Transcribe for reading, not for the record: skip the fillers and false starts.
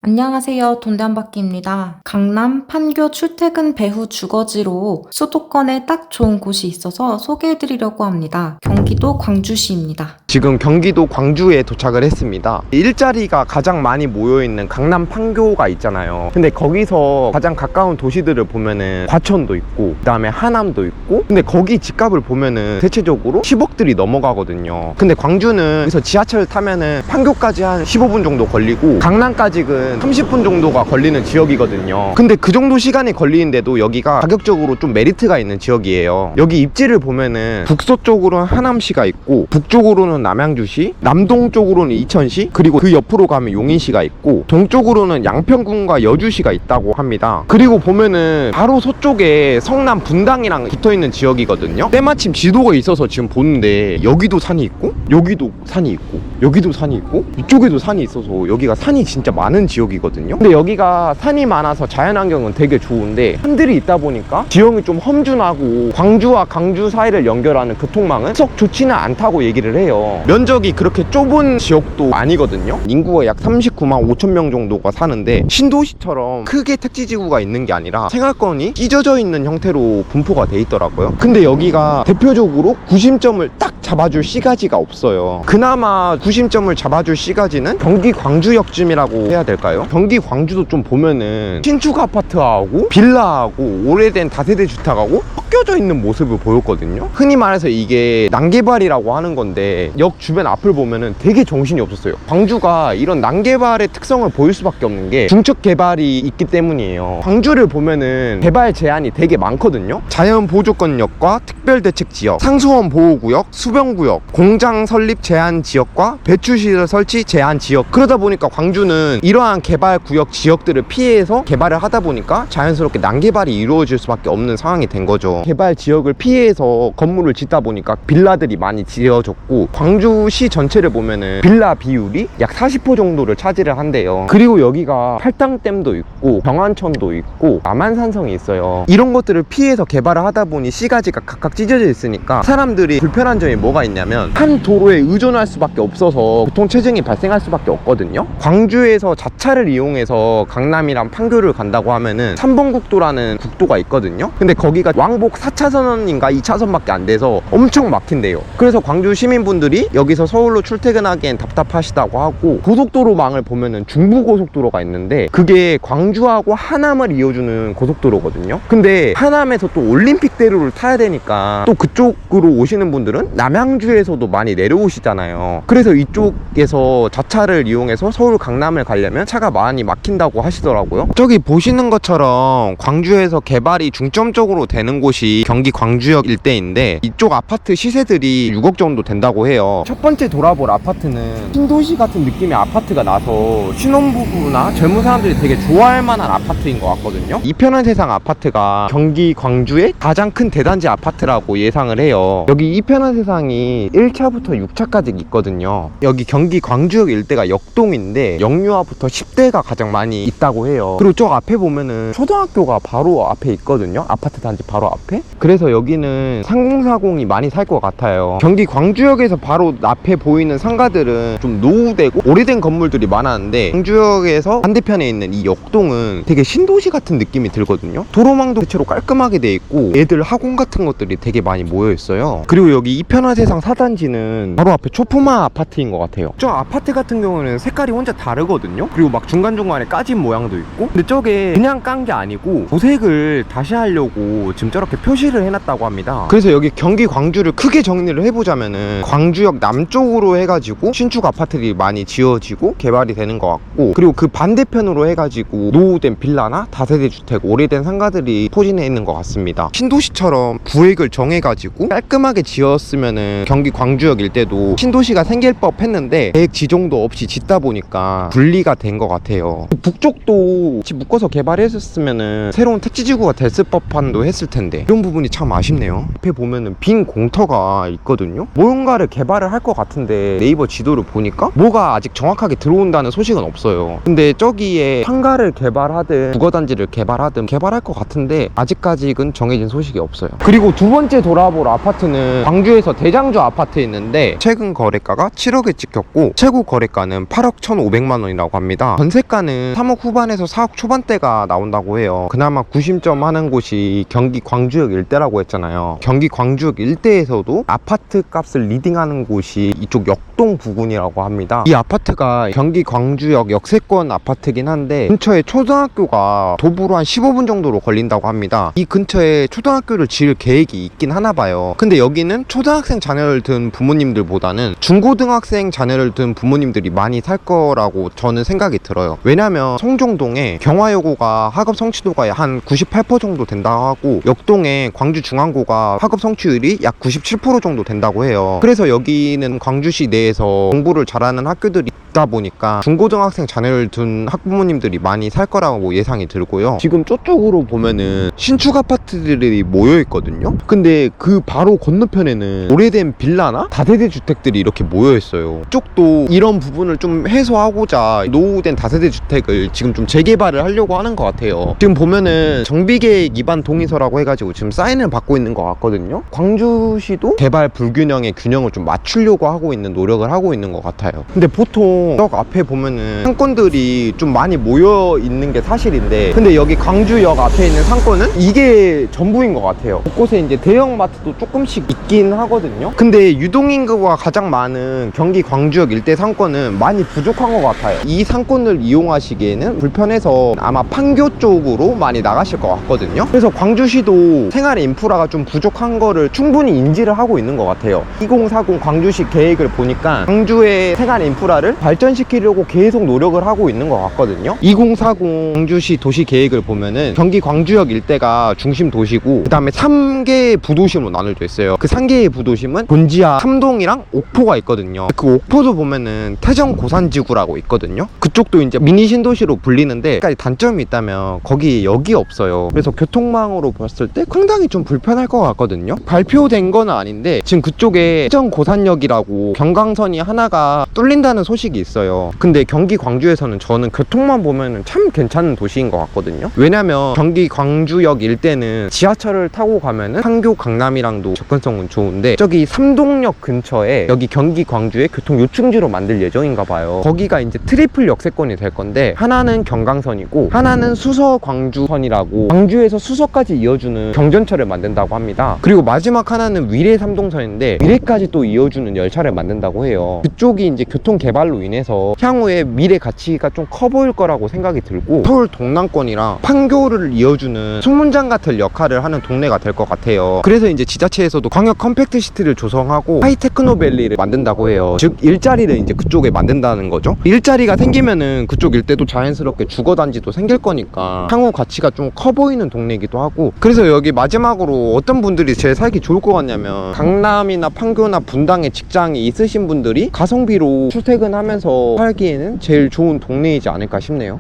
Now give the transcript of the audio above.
안녕하세요. 돈대한바퀴입니다. 강남 판교 출퇴근 배후 주거지로 수도권에 딱 좋은 곳이 있어서 소개해드리려고 합니다. 경기도 광주시입니다. 지금 경기도 광주에 도착을 했습니다. 일자리가 가장 많이 모여있는 강남 판교가 있잖아요. 근데 거기서 가장 가까운 도시들을 보면은 과천도 있고 그 다음에 하남도 있고, 근데 거기 집값을 보면은 대체적으로 10억들이 넘어가거든요. 근데 광주는 여기서 지하철 타면은 판교까지 한 15분 정도 걸리고 강남까지는 30분 정도가 걸리는 지역이거든요. 근데 그 정도 시간이 걸리는데도 여기가 가격적으로 좀 메리트가 있는 지역이에요. 여기 입지를 보면은 북서쪽으로는 하남시가 있고, 북쪽으로는 남양주시, 남동쪽으로는 이천시, 그리고 그 옆으로 가면 용인시가 있고, 동쪽으로는 양평군과 여주시가 있다고 합니다. 그리고 보면은 바로 서쪽에 성남 분당이랑 붙어있는 지역이거든요. 때마침 지도가 있어서 지금 보는데 여기도 산이 있고 여기도 산이 있고 여기도 산이 있고 이쪽에도 산이 있어서 여기가 산이 진짜 많은 지역이거든요. 근데 여기가 산이 많아서 자연환경은 되게 좋은데 산들이 있다 보니까 지형이 좀 험준하고 광주와 강주 사이를 연결하는 교통망은 썩 좋지는 않다고 얘기를 해요. 면적이 그렇게 좁은 지역도 아니거든요. 인구가 약 39만 5천 명 정도가 사는데 신도시처럼 크게 택지지구가 있는 게 아니라 생활권이 찢어져 있는 형태로 분포가 돼 있더라고요. 근데 여기가 대표적으로 구심점을 딱 잡아줄 시가지가 없어요. 그나마 구심점을 잡아줄 시가지는 경기 광주역쯤이라고 해야 될까요? 경기 광주도 좀 보면은 신축 아파트하고 빌라하고 오래된 다세대 주택하고 섞여져 있는 모습을 보였거든요. 흔히 말해서 이게 난개발이라고 하는 건데 역 주변 앞을 보면은 되게 정신이 없었어요. 광주가 이런 난개발의 특성을 보일 수밖에 없는 게 중첩 개발이 있기 때문이에요. 광주를 보면은 개발 제한이 되게 많거든요. 자연보조권역과 특별대책지역, 상수원 보호구역, 수변구역, 공장 설립 제한 지역과 배출시설 설치 제한 지역. 그러다 보니까 광주는 이러한 개발 구역 지역들을 피해서 개발을 하다 보니까 자연스럽게 난개발이 이루어질 수밖에 없는 상황이 된 거죠. 개발 지역을 피해서 건물을 짓다 보니까 빌라들이 많이 지어졌고, 광주시 전체를 보면은 빌라 비율이 약 40% 정도를 차지를 한대요. 그리고 여기가 팔당댐도 있고 병안천도 있고 남한산성이 있어요. 이런 것들을 피해서 개발을 하다 보니 시가지가 각각 찢어져 있으니까 사람들이 불편한 점이 뭐가 있냐면 한 도로에 의존할 수밖에 없어서 교통체증이 발생할 수밖에 없거든요. 광주에서 자차를 이용해서 강남이랑 판교를 간다고 하면은 3번 국도라는 국도가 있거든요. 근데 거기가 왕복 4차선인가 2차선밖에 안 돼서 엄청 막힌대요. 그래서 광주 시민분들이 여기서 서울로 출퇴근하기엔 답답하시다고 하고, 고속도로망을 보면은 중부고속도로가 있는데 그게 광주하고 하남을 이어주는 고속도로거든요. 근데 하남에서 또 올림픽대로를 타야 되니까 또 그쪽으로 오시는 분들은 남양주에서도 많이 내려오시잖아요. 그래서 이쪽에서 자차를 이용해서 서울 강남을 가려면 차가 많이 막힌다고 하시더라고요. 저기 보시는 것처럼 광주에서 개발이 중점적으로 되는 곳이 경기 광주역 일대인데 이쪽 아파트 시세들이 6억 정도 된다고 해요. 첫 번째 돌아볼 아파트는 신도시 같은 느낌의 아파트가 나서 신혼부부나 젊은 사람들이 되게 좋아할 만한 아파트인 것 같거든요. 이편한 세상 아파트가 경기 광주의 가장 큰 대단지 아파트라고 예상을 해요. 여기 이편한 세상이 1차부터 6차까지 있거든요. 여기 경기 광주역 일대가 역동인데 영유아부터 10대가 가장 많이 있다고 해요. 그리고 저 앞에 보면은 초등학교가 바로 앞에 있거든요. 아파트 단지 바로 앞에. 그래서 여기는 상공사공이 많이 살 것 같아요. 경기 광주역에서 바로 앞에 보이는 상가들은 좀 노후되고 오래된 건물들이 많았는데, 광주역에서 반대편에 있는 이 역동은 되게 신도시 같은 느낌이 들거든요. 도로망도 대체로 깔끔하게 돼 있고 애들 학원 같은 것들이 되게 많이 모여 있어요. 그리고 여기 이편화세상 4단지는 바로 앞에 초품화 아파트인 것 같아요. 저 아파트 같은 경우는 색깔이 혼자 다르거든요. 그리고 막 중간중간에 까진 모양도 있고, 근데 저게 그냥 깐 게 아니고 도색을 다시 하려고 지금 저렇게 표시를 해놨다고 합니다. 그래서 여기 경기 광주를 크게 정리를 해보자면은 광주역 남쪽으로 해가지고 신축 아파트들이 많이 지어지고 개발이 되는 것 같고, 그리고 그 반대편으로 해가지고 노후된 빌라나 다세대 주택, 오래된 상가들이 포진해 있는 것 같습니다. 신도시처럼 구획을 정해가지고 깔끔하게 지었으면은 경기 광주역 일대도 신도시가 생길 법 했는데 계획 지정도 없이 짓다 보니까 분리가 된 것 같아요. 북쪽도 집 묶어서 개발했었으면은 새로운 택지지구가 됐을 법한도 했을 텐데 이런 부분이 참 아쉽네요. 앞에 보면은 빈 공터가 있거든요. 뭔가를 개발을 할 것 같은데 네이버 지도를 보니까 뭐가 아직 정확하게 들어온다는 소식은 없어요. 근데 저기에 상가를 개발하든 주거단지를 개발하든 개발할 것 같은데 아직까지는 정해진 소식이 없어요. 그리고 두 번째 돌아볼 아파트는 광주에서 대장주 아파트에 있는데 최근 거래가가 7억에 찍혔고 최고 거래가는 8억 1,500만 원이라고 합니다. 있습니다. 전세가는 3억 후반에서 4억 초반대가 나온다고 해요. 그나마 구심점 하는 곳이 경기 광주역 일대라고 했잖아요. 경기 광주역 일대에서도 아파트 값을 리딩하는 곳이 이쪽 역동 부근이라고 합니다. 이 아파트가 경기 광주역 역세권 아파트긴 한데 근처에 초등학교가 도보로 한 15분 정도로 걸린다고 합니다. 이 근처에 초등학교를 지을 계획이 있긴 하나 봐요. 근데 여기는 초등학생 자녀를 둔 부모님들보다는 중고등학생 자녀를 둔 부모님들이 많이 살 거라고 저는 생각이 들어요. 왜냐면 성종동에 경화여고가 학업 성취도가 한 98% 정도 된다고 하고 역동에 광주중앙고가 학업 성취율이 약 97% 정도 된다고 해요. 그래서 여기는 광주시 내에서 공부를 잘하는 학교들이 있다 보니까 중고등학생 자녀를 둔 학부모님들이 많이 살 거라고 예상이 들고요. 지금 저쪽으로 보면은 신축 아파트들이 모여 있거든요. 근데 그 바로 건너편에는 오래된 빌라나 다세대 주택들이 이렇게 모여 있어요. 이쪽도 이런 부분을 좀 해소하고자 노후된 다세대 주택을 지금 좀 재개발을 하려고 하는 것 같아요. 지금 보면은 정비계획 위반 동의서라고 해가지고 지금 사인을 받고 있는 것 같거든요. 광주시도 개발 불균형의 균형을 좀 맞추려고 하고 있는 노력을 하고 있는 것 같아요. 근데 보통 역 앞에 보면은 상권들이 좀 많이 모여 있는 게 사실인데 근데 여기 광주역 앞에 있는 상권은 이게 전부인 것 같아요. 곳곳에 이제 대형마트도 조금씩 있긴 하거든요. 근데 유동인구가 가장 많은 경기 광주역 일대 상권은 많이 부족한 것 같아요. 이 상권을 이용하시기에는 불편해서 아마 판교 쪽으로 많이 나가실 것 같거든요. 그래서 광주시도 생활 인프라가 좀 부족한 거를 충분히 인지를 하고 있는 것 같아요. 2040 광주시 계획을 보니까 광주의 생활 인프라를 발전시키려고 계속 노력을 하고 있는 것 같거든요. 2040 광주시 도시 계획을 보면은 경기 광주역 일대가 중심 도시고 그 다음에 3개의 부도심으로 나눠져 있어요. 그 3개의 부도심은 본지와 삼동이랑 옥포가 있거든요. 그 옥포도 보면은 태정 고산지구라고 있거든요. 그쪽도 이제 미니 신도시로 불리는데 단점이 있다면 거기 역이 없어요. 그래서 교통망으로 봤을 때 상당히 좀 불편할 것 같거든요. 발표된 건 아닌데 지금 그쪽에 태정 고산역이라고 경강선이 하나가 뚫린다는 소식이 있어요. 근데 경기 광주에서는 저는 교통만 보면은 참 괜찮은 도시인 것 같거든요. 왜냐면 경기 광주역 일대는 지하철을 타고 가면은 판교 강남이랑도 접근성은 좋은데 저기 삼동역 근처에 여기 경기 광주의 교통 요충지로 만들 예정인가 봐요. 거기가 이제 트리플 역세권이 될 건데 하나는 경강선이고 하나는 수서 광주선이라고 광주에서 수서까지 이어주는 경전철을 만든다고 합니다. 그리고 마지막 하나는 위례 삼동선인데 위례까지 또 이어주는 열차를 만든다고 해요. 그쪽이 이제 교통 개발로 인해서 향후에 미래 가치가 좀 커 보일 거라고 생각이 들고 서울 동남권이랑 판교를 이어주는 수문장 같은 역할을 하는 동네가 될 것 같아요. 그래서 이제 지자체에서도 광역 컴팩트 시티를 조성하고 하이테크노밸리를 만든다고 해요. 즉 일자리를 이제 그쪽에 만든다는 거죠. 일자리가 생기면은 그쪽 일대도 자연스럽게 주거단지도 생길 거니까 향후 가치가 좀 커 보이는 동네이기도 하고 그래서 여기 마지막으로 어떤 분들이 제일 살기 좋을 것 같냐면 강남이나 판교나 분당에 직장이 있으신 분들이 가성비로 출퇴근하면서 살기에는 제일 좋은 동네이지 않을까 싶네요.